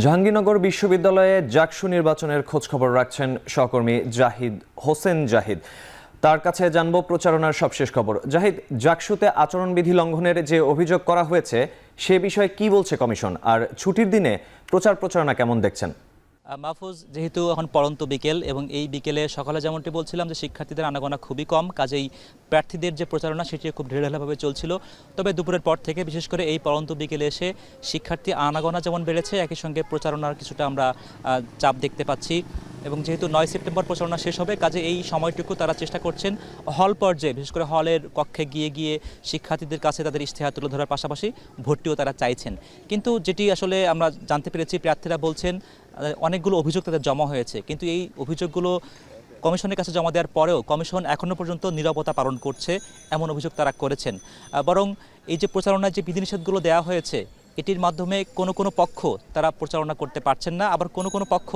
জাহাঙ্গীরনগর বিশ্ববিদ্যালয়ে জাকসু নির্বাচনের খোঁজখবর রাখছেন সহকর্মী হোসেন জাহিদ। তার কাছে জানব প্রচারণার সবশেষ খবর। জাহিদ, জাকসুতে আচরণবিধি লঙ্ঘনের যে অভিযোগ করা হয়েছে সে বিষয়ে কি বলছে কমিশন, আর ছুটির দিনে প্রচারণা কেমন দেখছেন? মাহফুজ, যেহেতু এখন পড়ন্ত বিকেল এবং এই বিকেলে সকালে যেমনটি বলছিলাম যে শিক্ষার্থীদের আনাগোনা খুবই কম, কাজেই প্রার্থীদের যে প্রচারণা সেটি খুব ঢেলেঢালাভাবে চলছিল। তবে দুপুরের পর থেকে বিশেষ করে এই পড়ন্ত বিকেলে এসে শিক্ষার্থী আনাগোনা যেমন বেড়েছে, একই সঙ্গে প্রচারণার কিছুটা আমরা চাপ দেখতে পাচ্ছি। এবং যেহেতু 9 সেপ্টেম্বর প্রচারণা শেষ হবে, কাজে এই সময়টুকু তারা চেষ্টা করছেন হল পর্যায়ে, বিশেষ করে হলের কক্ষে গিয়ে শিক্ষার্থীদের কাছে তাদের ইশতেহার তুলে ধরার পাশাপাশি ভর্তিও তারা চাইছেন। কিন্তু যেটি আসলে আমরা জানতে পেরেছি, প্রার্থীরা বলছেন অনেকগুলো অভিযোগ তাদের জমা হয়েছে, কিন্তু এই অভিযোগগুলো কমিশনের কাছে জমা দেওয়ার পরেও কমিশন এখনও পর্যন্ত নীরবতা পালন করছে, এমন অভিযোগ তারা করেছেন। বরং এই যে প্রচারণার যে বিধিনিষেধগুলো দেওয়া হয়েছে, এটির মাধ্যমে কোনো পক্ষ তারা প্রচারণা করতে পারছেন না, আবার কোনো পক্ষ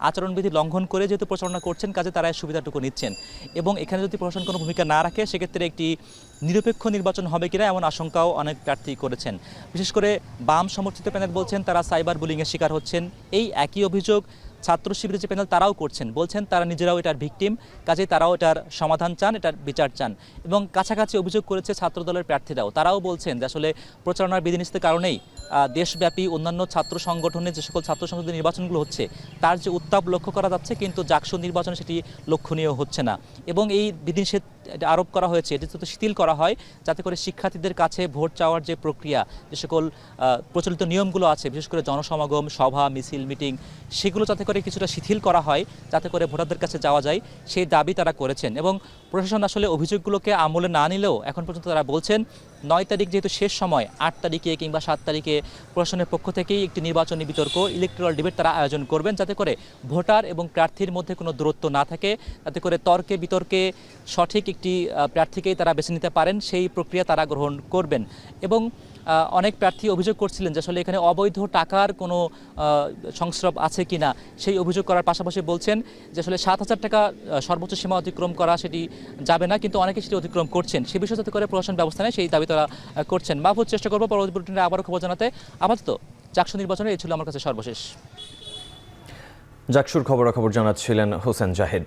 আচরণবিধি লঙ্ঘন করে যেহেতু প্রচারণা করছেন, কাজে তারা সুবিধাটুকু নিচ্ছেন। এবং এখানে যদি প্রশাসন কোনো ভূমিকা না রাখে, সেক্ষেত্রে একটি নিরপেক্ষ নির্বাচন হবে কিনা এমন আশঙ্কাও অনেক প্রার্থী করেছেন। বিশেষ করে বাম সমর্থিত প্যানেল বলছেন তারা সাইবার বুলিংয়ের শিকার হচ্ছেন। এই একই অভিযোগ ছাত্র শিবিরের যে প্যানেল তারাও করছেন, বলছেন তারা নিজেরাও এটার ভিকটিম, কাজে তারাও এটার সমাধান চান, এটার বিচার চান। এবং কাছাকাছি অভিযোগ করেছে ছাত্রদলের প্রার্থীরাও, তারাও বলছেন যে আসলে প্রচারণার বিধিনিষেধের কারণেই দেশব্যাপী অন্যান্য ছাত্র সংগঠনের যে সকল ছাত্র সংসদের নির্বাচনগুলো হচ্ছে তার যে উত্তাপ লক্ষ্য করা যাচ্ছে, কিন্তু জাকসু নির্বাচনে সেটি লক্ষণীয় হচ্ছে না। এবং এই বিধিনিষেধ আরোপ করা হয়েছে, এটি যাতে শিথিল করা হয়, যাতে করে শিক্ষার্থীদের কাছে ভোট চাওয়ার যে প্রক্রিয়া, যে সকল প্রচলিত নিয়মগুলো আছে, বিশেষ করে জনসমাগম, সভা, মিছিল, মিটিং, সেগুলো যাতে করে কিছুটা শিথিল করা হয়, যাতে করে ভোটারদের কাছে যাওয়া যায়, সেই দাবি তারা করেছেন। এবং প্রশাসন আসলে অভিযোগগুলোকে আমলে না নিলেও এখন পর্যন্ত তারা বলছেন 9 তারিখ যেহেতু শেষ সময়, 8 তারিখে কিংবা 7 তারিখে প্রশাসনের পক্ষ থেকেই একটি নির্বাচনী বিতর্ক, ইলেকট্রাল ডিবেট তারা আয়োজন করবেন, যাতে করে ভোটার এবং প্রার্থীর মধ্যে কোনো দূরত্ব না থাকে, যাতে করে তর্কে বিতর্কে সঠিক একটি প্রার্থীকেই তারা বেছে নিতে পারেন, সেই প্রক্রিয়া তারা গ্রহণ করবেন। এবং অনেক প্রার্থী অভিযোগ করছিলেন যে আসলে এখানে অবৈধ টাকার কোনো সংস্রব আছে কিনা, সেই অভিযোগ করার পাশাপাশি বলছেন যে আসলে 7,000 টাকা সর্বোচ্চ সীমা অতিক্রম করা সেটি যাবে না, কিন্তু অনেকে সেটি অতিক্রম করছেন। সে বিষয়ে যাতে করে প্রশাসন ব্যবস্থা নেয়, সেই দাবি তারা করছেন। মাহফুজ, চেষ্টা করবো পরবর্তী বুলেটিনে আবারও খবর জানাতে। আপাতত জাকসু নির্বাচনে এই ছিল আমার কাছে সর্বশেষ। জাকসুর খবরাখবর জানাচ্ছিলেন হোসেন জাহিদ।